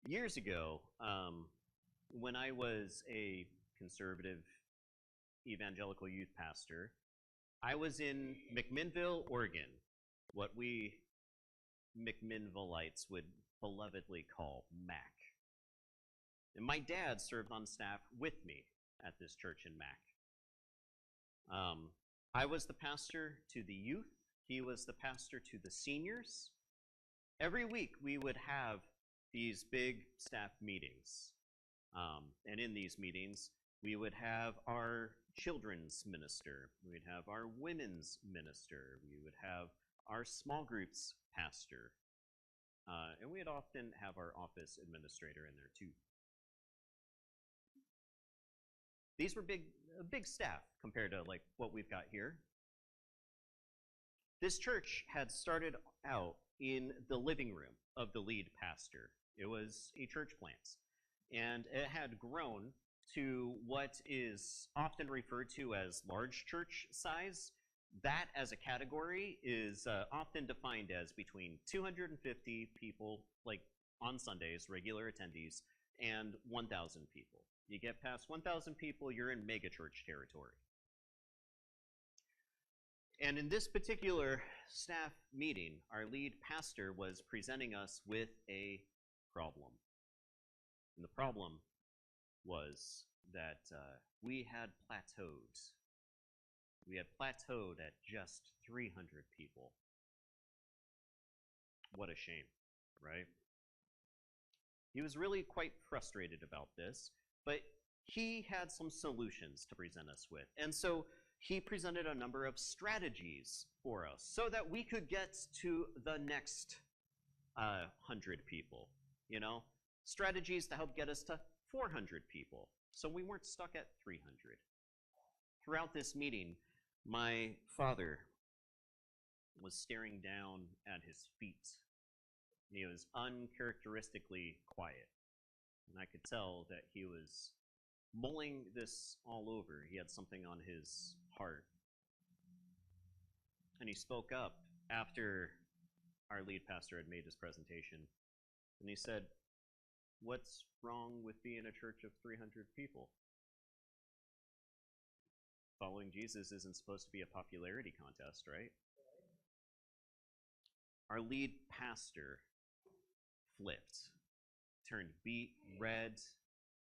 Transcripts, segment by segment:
Years ago, when I was a conservative evangelical youth pastor, I was in McMinnville, Oregon, what we McMinnvillites would belovedly call Mac. And my dad served on staff with me at this church in Mac. I was the pastor to the youth. He was the pastor to the seniors. Every week we would have these big staff meetings. And in these meetings, we would have our children's minister. We'd have our women's minister. We would have our small groups pastor. And we'd often have our office administrator in there too. These were a big staff compared to like what we've got here. This church had started out in the living room of the lead pastor. It was a church plant, and it had grown to what is often referred to as large church size. That as a category is often defined as between 250 people, like on Sundays, regular attendees, and 1,000 people. You get past 1,000 people, you're in megachurch territory. And in this particular staff meeting, our lead pastor was presenting us with a problem. And the problem was that we had plateaued. We had plateaued at just 300 people. What a shame, right? He was really quite frustrated about this, but he had some solutions to present us with. And so he presented a number of strategies for us so that we could get to the next 100 people, you know? Strategies to help get us to 400 people, so we weren't stuck at 300. Throughout this meeting, my father was staring down at his feet. He was uncharacteristically quiet, and I could tell that he was mulling this all over. He had something on his heart. And he spoke up after our lead pastor had made his presentation, and he said, "What's wrong with being a church of 300 people? Following Jesus isn't supposed to be a popularity contest, right?" Our lead pastor flipped, turned beet red,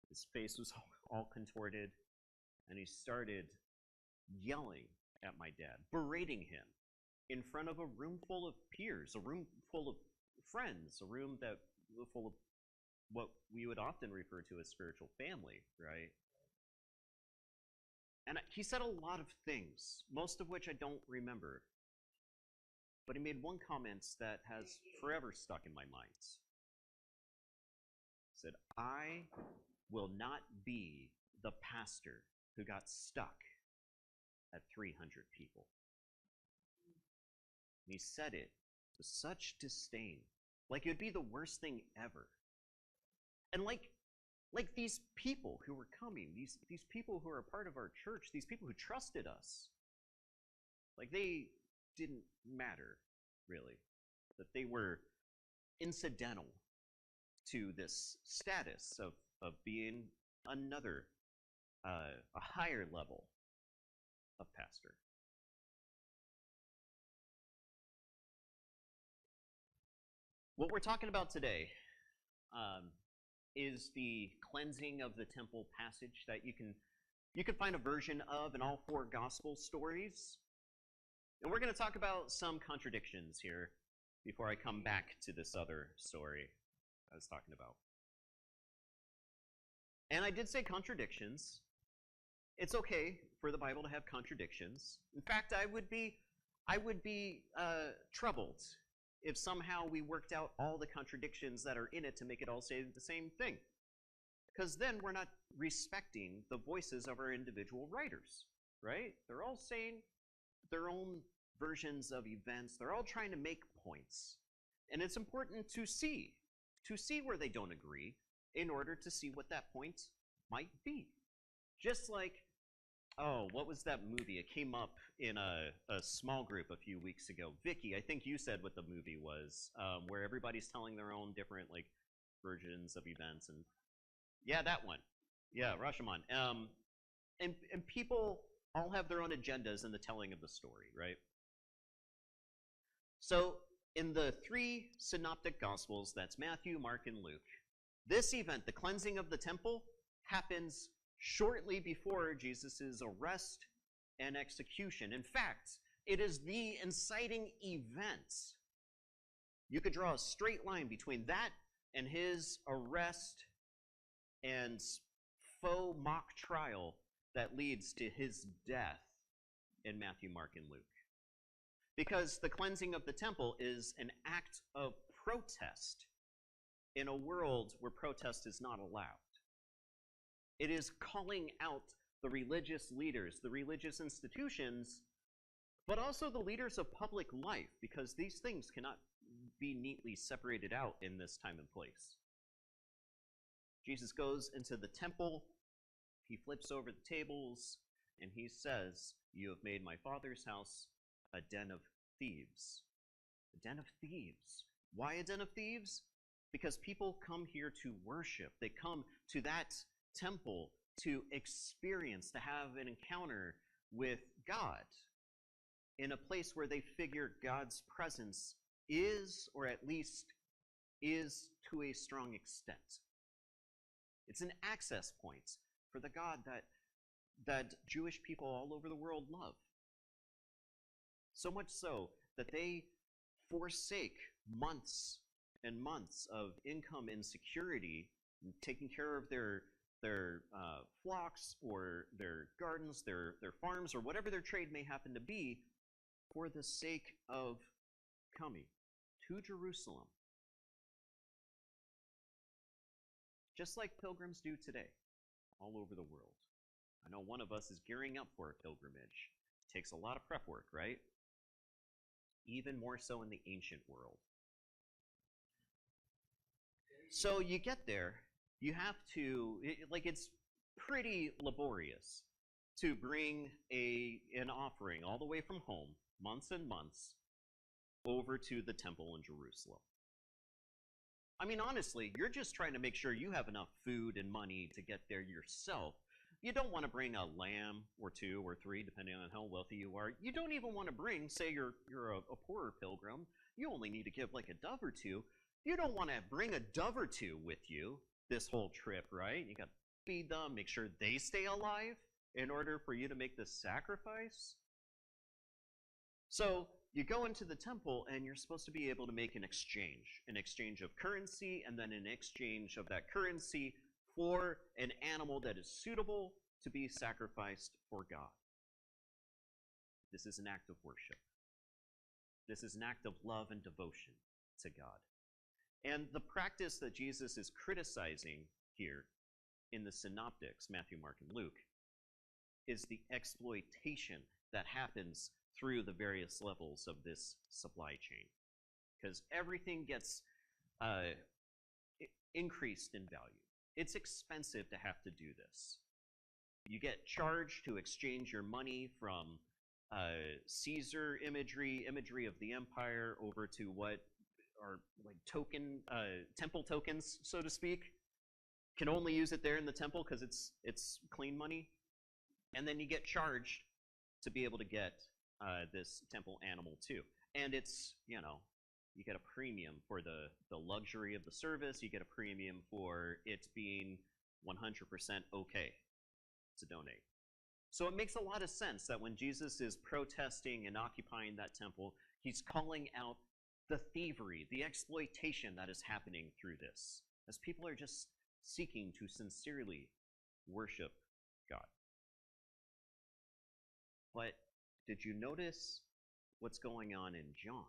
his face was all contorted, and he started yelling at my dad, berating him in front of a room full of peers, a room full of friends, a room full of what we would often refer to as spiritual family, right? And he said a lot of things, most of which I don't remember. But he made one comment that has forever stuck in my mind. He said, "I will not be the pastor who got stuck at 300 people." And he said it with such disdain, like it would be the worst thing ever. And like these people who were coming, these people who are a part of our church, these people who trusted us, like they didn't matter, really. That they were incidental to this status of being another, a higher level of pastor. What we're talking about today is the cleansing of the temple passage that you can find a version of in all four gospel stories. And we're going to talk about some contradictions here before I come back to this other story I was talking about. And I did say contradictions. It's okay for the Bible to have contradictions. In fact, I would be troubled if somehow we worked out all the contradictions that are in it to make it all say the same thing. Because then we're not respecting the voices of our individual writers, right? They're all saying their own versions of events. They're all trying to make points. And it's important to see where they don't agree in order to see what that point might be. Just like, what was that movie? It came up in a small group a few weeks ago. Vicky, I think you said what the movie was, where everybody's telling their own different versions of events. And yeah, that one. Yeah, Rashomon. And people all have their own agendas in the telling of the story, right? So in the three synoptic gospels, that's Matthew, Mark, and Luke, this event, the cleansing of the temple, happens shortly before Jesus' arrest and execution. In fact, it is the inciting event. You could draw a straight line between that and his arrest and faux mock trial that leads to his death in Matthew, Mark, and Luke. Because the cleansing of the temple is an act of protest in a world where protest is not allowed. It is calling out the religious leaders, the religious institutions, but also the leaders of public life, because these things cannot be neatly separated out in this time and place. Jesus goes into the temple, he flips over the tables, and he says, "You have made my Father's house a den of thieves." A den of thieves. Why a den of thieves? Because people come here to worship. They come to that temple to experience, to have an encounter with God in a place where they figure God's presence is, or at least is to a strong extent. It's an access point for the God that Jewish people all over the world love. So much so that they forsake months and months of income insecurity, taking care of their flocks or their gardens, their farms, or whatever their trade may happen to be, for the sake of coming to Jerusalem. Just like pilgrims do today, all over the world. I know one of us is gearing up for a pilgrimage. It takes a lot of prep work, right? Even more so in the ancient world. So you get there, you have to, it's pretty laborious to bring an offering all the way from home, months and months, over to the temple in Jerusalem. I mean, honestly, you're just trying to make sure you have enough food and money to get there yourself. You don't want to bring a lamb or two or three, depending on how wealthy you are. You don't even want to bring, say you're a poorer pilgrim, you only need to give like a dove or two. You don't want to bring a dove or two with you this whole trip, right? You got to feed them, make sure they stay alive in order for you to make this sacrifice. So you go into the temple and you're supposed to be able to make an exchange of currency, and then an exchange of that currency for an animal that is suitable to be sacrificed for God. This is an act of worship. This is an act of love and devotion to God. And the practice that Jesus is criticizing here in the synoptics, Matthew, Mark, and Luke, is the exploitation that happens through the various levels of this supply chain. Because everything gets increased in value. It's expensive to have to do this. You get charged to exchange your money from Caesar imagery of the empire, over to what are like temple tokens, so to speak. Can only use it there in the temple because it's clean money. And then you get charged to be able to get this temple animal too. And it's, you get a premium for the luxury of the service. You get a premium for it being 100% okay to donate. So it makes a lot of sense that when Jesus is protesting and occupying that temple, he's calling out the thievery, the exploitation that is happening through this, as people are just seeking to sincerely worship God. But did you notice what's going on in John?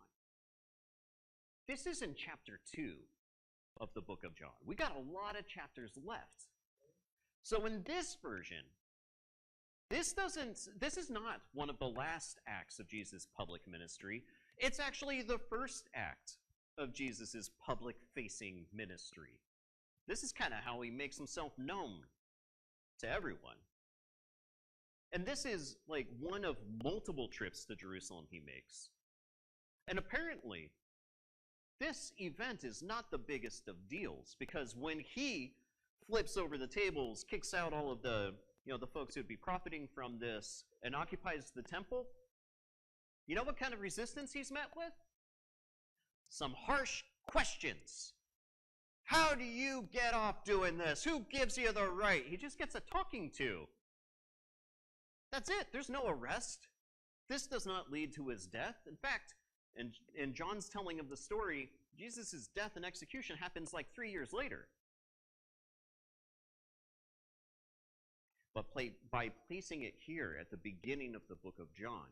This is in chapter 2 of the book of John. We got a lot of chapters left. So in this version, this is not one of the last acts of Jesus' public ministry. It's actually the first act of Jesus' public-facing ministry. This is kind of how he makes himself known to everyone. And this is like one of multiple trips to Jerusalem he makes. And apparently, this event is not the biggest of deals, because when he flips over the tables, kicks out all of the folks who'd be profiting from this, and occupies the temple, you know what kind of resistance he's met with? Some harsh questions. How do you get off doing this? Who gives you the right? He just gets a talking to. That's it. There's no arrest. This does not lead to his death. In fact, in John's telling of the story, Jesus' death and execution happens like 3 years later. But by placing it here at the beginning of the book of John,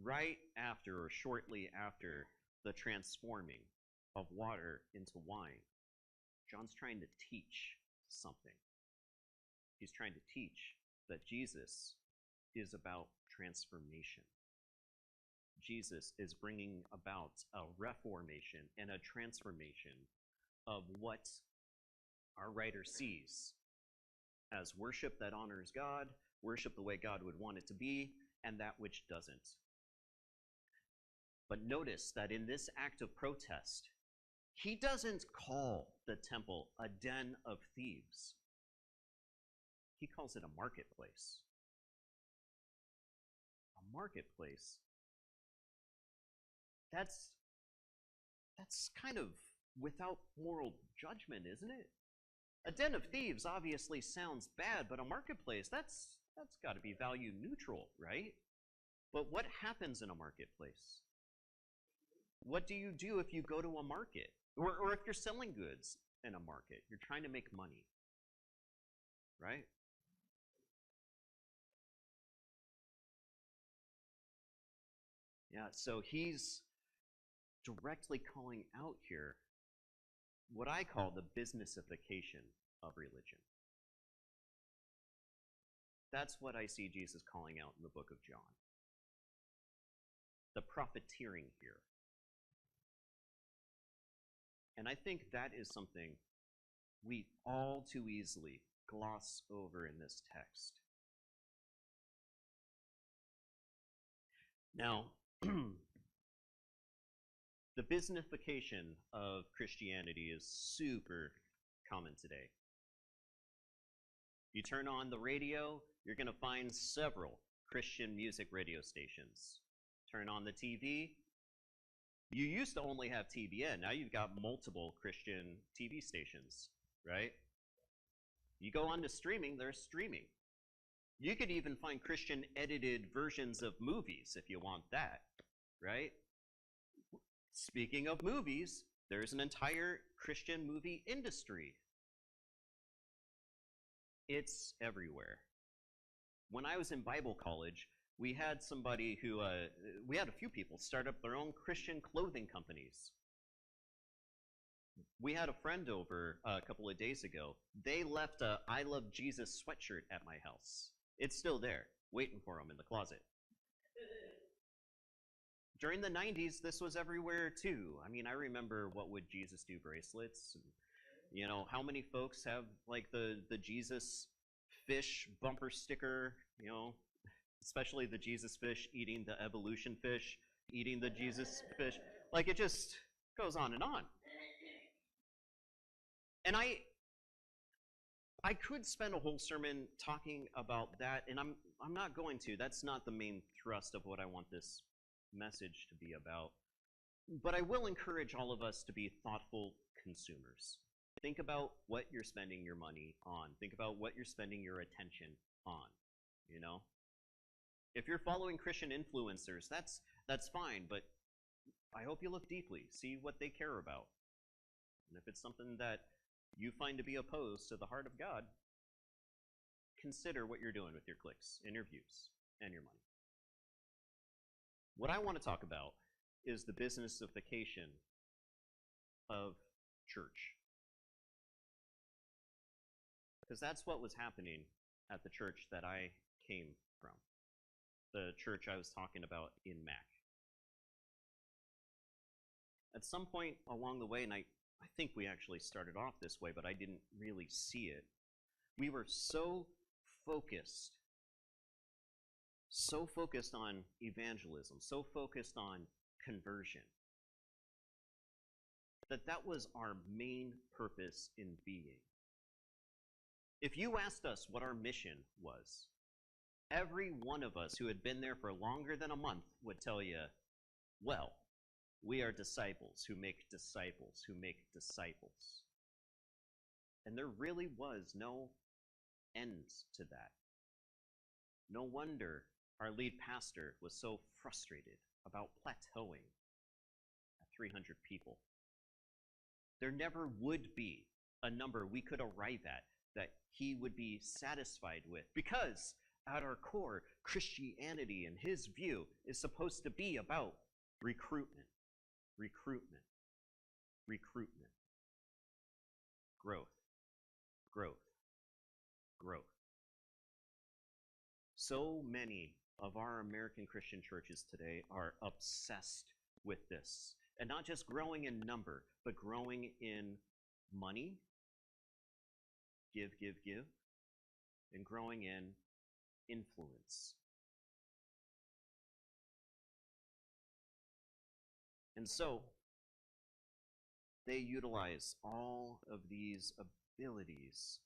right after or shortly after the transforming of water into wine, John's trying to teach something. He's trying to teach that Jesus is about transformation. Jesus is bringing about a reformation and a transformation of what our writer sees as worship that honors God, worship the way God would want it to be, and that which doesn't. But notice that in this act of protest, he doesn't call the temple a den of thieves. He calls it a marketplace. A marketplace. That's kind of without moral judgment, isn't it? A den of thieves obviously sounds bad, but a marketplace, that's got to be value neutral, right? But what happens in a marketplace? What do you do if you go to a market? Or if you're selling goods in a market, you're trying to make money, right? Yeah, so he's directly calling out here what I call the businessification of religion. That's what I see Jesus calling out in the book of John. The profiteering here. And I think that is something we all too easily gloss over in this text. Now, the businessification of Christianity is super common today. You turn on the radio, you're going to find several Christian music radio stations. Turn on the TV. You used to only have TBN. Now you've got multiple Christian TV stations, right? You go on to streaming, there's streaming. You could even find Christian edited versions of movies if you want that, right? Speaking of movies, there's an entire Christian movie industry. It's everywhere. When I was in Bible college, we had somebody who, we had a few people start up their own Christian clothing companies. We had a friend over a couple of days ago. They left a I Love Jesus sweatshirt at my house. It's still there, waiting for them in the closet. During the 90s, this was everywhere too. I mean, I remember What Would Jesus Do bracelets. And, you know, how many folks have like the Jesus fish bumper sticker, you know, especially the Jesus fish eating the evolution fish, eating the Jesus fish. Like, it just goes on and on. And I could spend a whole sermon talking about that, and I'm not going to. That's not the main thrust of what I want this message to be about. But I will encourage all of us to be thoughtful consumers. Think about what you're spending your money on. Think about what you're spending your attention on, you know? If you're following Christian influencers, that's fine, but I hope you look deeply, see what they care about. And if it's something that you find to be opposed to the heart of God, consider what you're doing with your clicks and your views and your money. What I want to talk about is the businessification of church. Because that's what was happening at the church that I came from. The church I was talking about in Mac. At some point along the way, and I think we actually started off this way, but I didn't really see it. We were so focused on evangelism, so focused on conversion, that was our main purpose in being. If you asked us what our mission was, every one of us who had been there for longer than a month would tell you, well, we are disciples who make disciples who make disciples. And there really was no end to that. No wonder our lead pastor was so frustrated about plateauing at 300 people. There never would be a number we could arrive at that he would be satisfied with, because at our core, Christianity, in his view, is supposed to be about recruitment, recruitment, recruitment, growth, growth, growth. So many of our American Christian churches today are obsessed with this. And not just growing in number, but growing in money, give, and growing in influence. And so, they utilize all of these abilities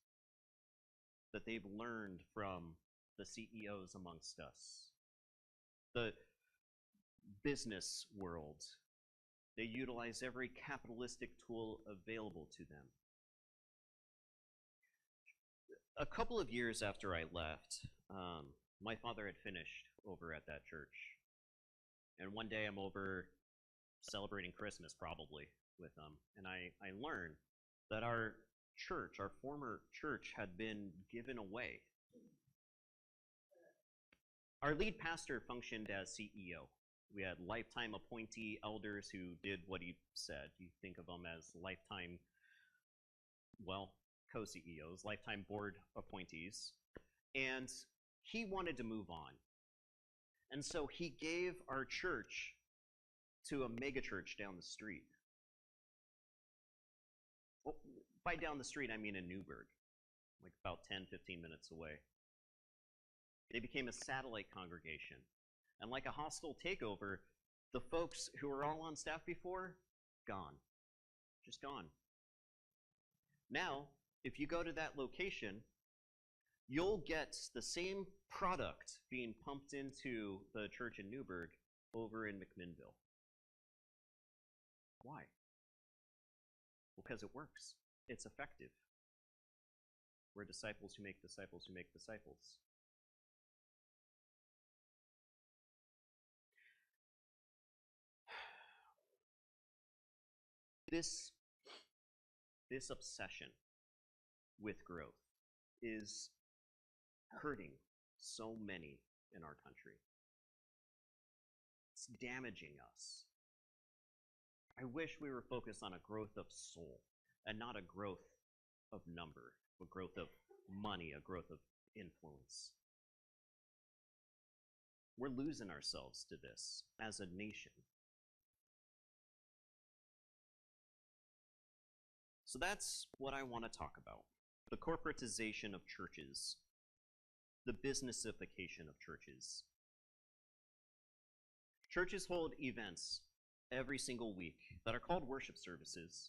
that they've learned from the CEOs amongst us, the business world. They utilize every capitalistic tool available to them. A couple of years after I left, my father had finished over at that church. And one day I'm over celebrating Christmas, probably, with them. And I learned that our church, our former church, had been given away. Our lead pastor functioned as CEO. We had lifetime appointee elders who did what he said. You think of them as lifetime, well, co-CEOs, lifetime board appointees. And he wanted to move on. And so he gave our church to a megachurch down the street. Well, by down the street, I mean in Newburgh, like about 10, 15 minutes away. They became a satellite congregation. And like a hostile takeover, the folks who were all on staff before, gone. Just gone. Now, if you go to that location, you'll get the same product being pumped into the church in Newburgh over in McMinnville. Why? Well, because it works. It's effective. We're disciples who make disciples who make disciples. This obsession with growth is hurting so many in our country. It's damaging us. I wish we were focused on a growth of soul and not a growth of number, a growth of money, a growth of influence. We're losing ourselves to this as a nation. So that's what I want to talk about. The corporatization of churches, the businessification of churches. Churches hold events every single week that are called worship services,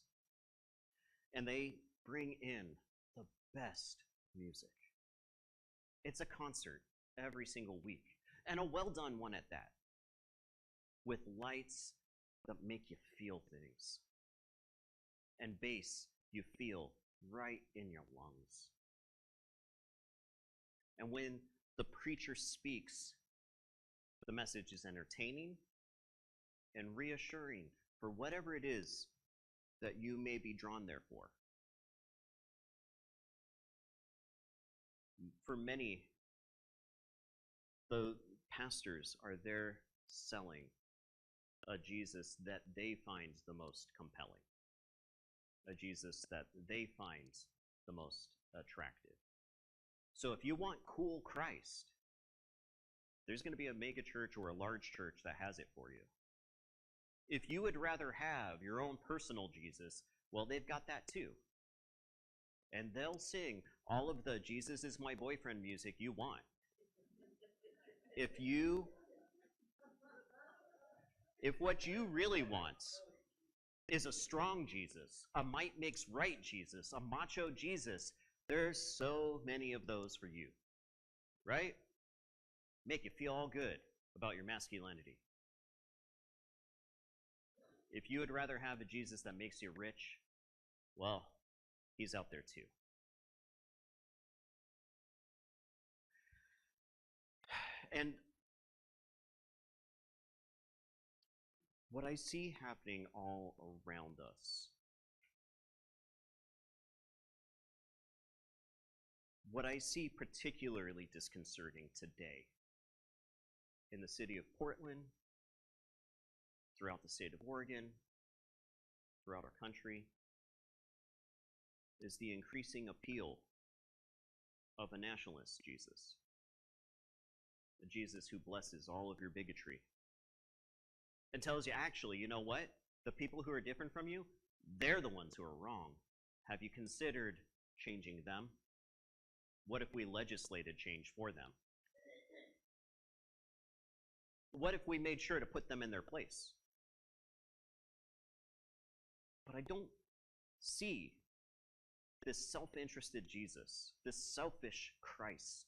and they bring in the best music. It's a concert every single week, and a well-done one at that, with lights that make you feel things, and bass you feel right in your lungs. And when the preacher speaks, the message is entertaining and reassuring for whatever it is that you may be drawn there for. For many, the pastors are there selling a Jesus that they find the most compelling, a Jesus that they find the most attractive. So if you want cool Christ, there's going to be a mega church or a large church that has it for you. If you would rather have your own personal Jesus, well, they've got that too. And they'll sing all of the Jesus is my boyfriend music you want. If what you really want is a strong Jesus, a might makes right Jesus, a macho Jesus. There's so many of those for you, right? Make you feel all good about your masculinity. If you would rather have a Jesus that makes you rich, well, he's out there too. And what I see happening all around us, what I see particularly disconcerting today in the city of Portland, throughout the state of Oregon, throughout our country, is the increasing appeal of a nationalist Jesus. A Jesus who blesses all of your bigotry and tells you, actually, you know what? The people who are different from you, they're the ones who are wrong. Have you considered changing them? What if we legislated change for them? What if we made sure to put them in their place? But I don't see this self-interested Jesus, this selfish Christ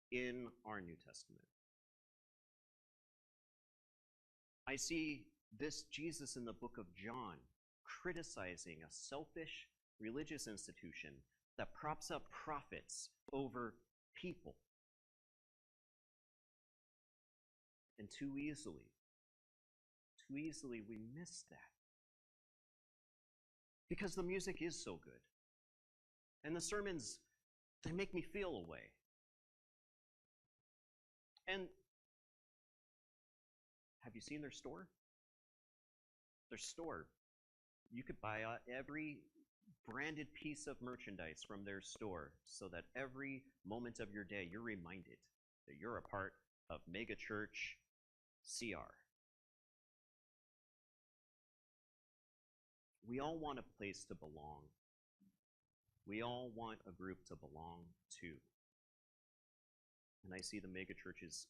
in our New Testament. I see this Jesus in the book of John criticizing a selfish religious institution that props up prophets over people. And too easily we miss that. Because the music is so good. And the sermons, they make me feel a way. And have you seen their store? Their store. You could buy every branded piece of merchandise from their store so that every moment of your day you're reminded that you're a part of Mega Church CR. We all want a place to belong. We all want a group to belong to. And I see the mega churches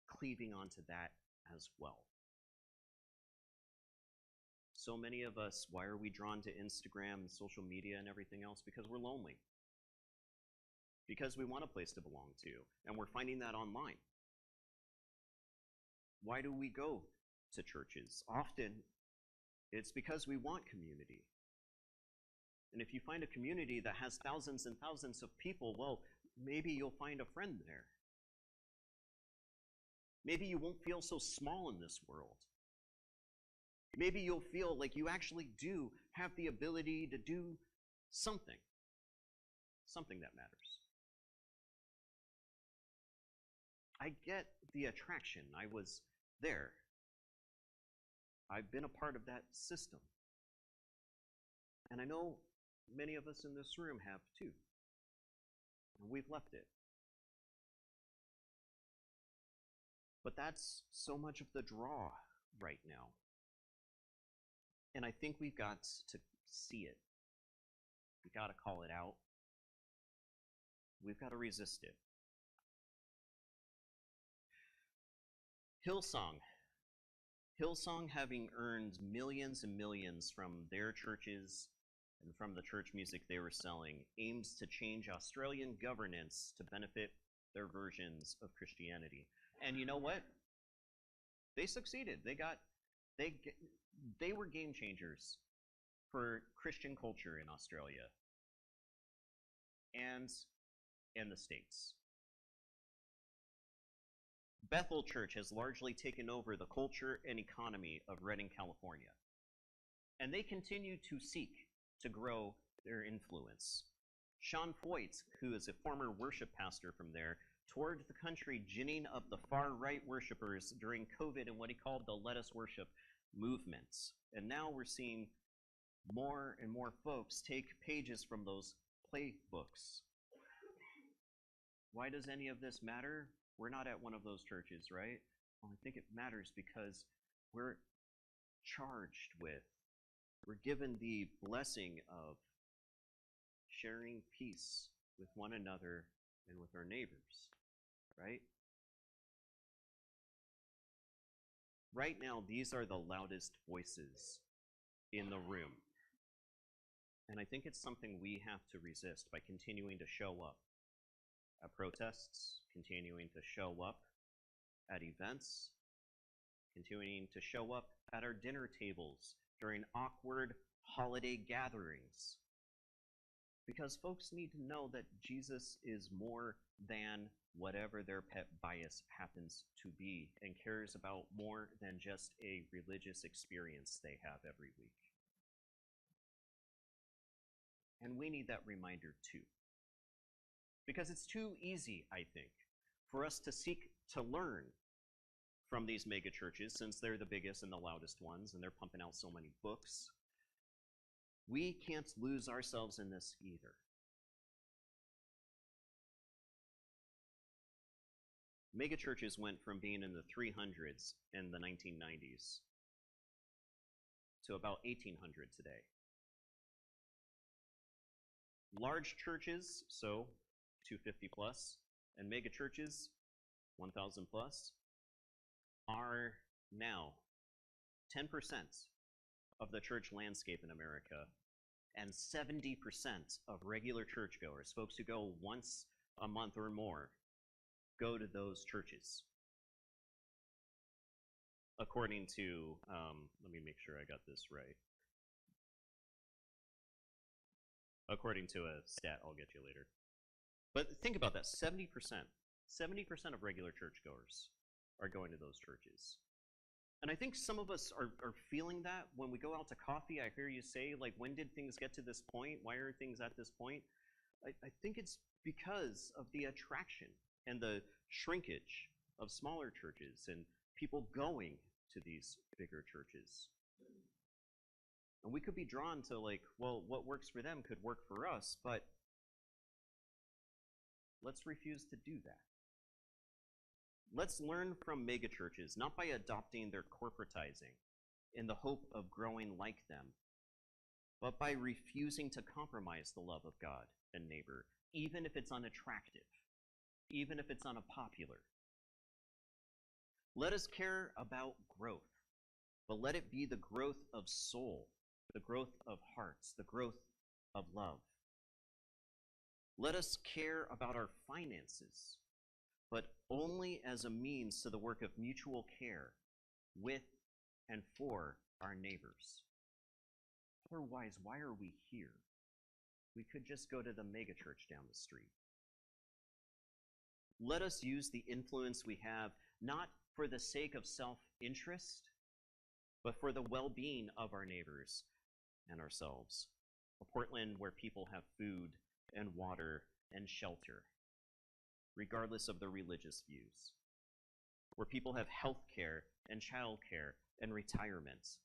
cleaving onto that as well. So many of us, why are we drawn to Instagram and social media and everything else? Because we're lonely. Because we want a place to belong to, and we're finding that online. Why do we go to churches? Often, it's because we want community. And if you find a community that has thousands and thousands of people, well, maybe you'll find a friend there. Maybe you won't feel so small in this world. Maybe you'll feel like you actually do have the ability to do something that matters. I get the attraction. I was there. I've been a part of that system. And I know many of us in this room have too. And we've left it. But that's so much of the draw right now. And I think we've got to see it. We've got to call it out. We've got to resist it. Hillsong, having earned millions and millions from their churches and from the church music they were selling, aims to change Australian governance to benefit their versions of Christianity. And you know what? They succeeded. They were game changers for Christian culture in Australia and in the States. Bethel Church has largely taken over the culture and economy of Redding, California. And they continue to seek to grow their influence. Sean Foyt, who is a former worship pastor from there, toured the country ginning up the far-right worshipers during COVID in what he called the Let Us Worship movements. And now we're seeing more and more folks take pages from those playbooks. Why does any of this matter? We're not at one of those churches, right? Well, I think it matters because we're charged with, we're given the blessing of sharing peace with one another and with our neighbors, right? Right now, these are the loudest voices in the room. And I think it's something we have to resist by continuing to show up at protests, continuing to show up at events, continuing to show up at our dinner tables during awkward holiday gatherings. Because folks need to know that Jesus is more than whatever their pet bias happens to be, and cares about more than just a religious experience they have every week. And we need that reminder too. Because it's too easy, I think, for us to seek to learn from these mega churches, since they're the biggest and the loudest ones, and they're pumping out so many books. We can't lose ourselves in this either. Mega churches went from being in the 300s in the 1990s to about 1,800 today. Large churches, so 250 plus, and mega churches, 1,000 plus, are now 10% of the church landscape in America, and 70% of regular churchgoers, folks who go once a month or more, go to those churches. According to, let me make sure I got this right. According to a stat I'll get you later. But think about that, 70% of regular churchgoers are going to those churches. And I think some of us are feeling that when we go out to coffee. I hear you say, like, when did things get to this point? Why are things at this point? I think it's because of the attraction and the shrinkage of smaller churches and people going to these bigger churches. And we could be drawn to, like, well, what works for them could work for us, but let's refuse to do that. Let's learn from megachurches, not by adopting their corporatizing in the hope of growing like them, but by refusing to compromise the love of God and neighbor, even if it's unattractive, even if it's unpopular. Let us care about growth, but let it be the growth of soul, the growth of hearts, the growth of love. Let us care about our finances, but only as a means to the work of mutual care with and for our neighbors. Otherwise, why are we here? We could just go to the megachurch down the street. Let us use the influence we have, not for the sake of self-interest, but for the well-being of our neighbors and ourselves. A Portland where people have food and water and shelter, regardless of their religious views. Where people have health care and child care and retirement.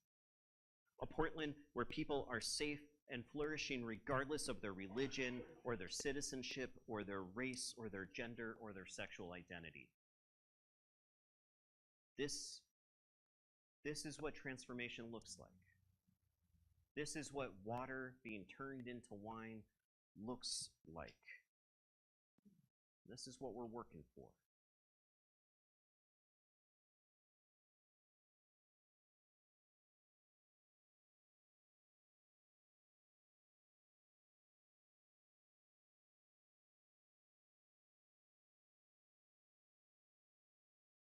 A Portland where people are safe and flourishing regardless of their religion or their citizenship or their race or their gender or their sexual identity. This is what transformation looks like. This is what water being turned into wine looks like. This is what we're working for.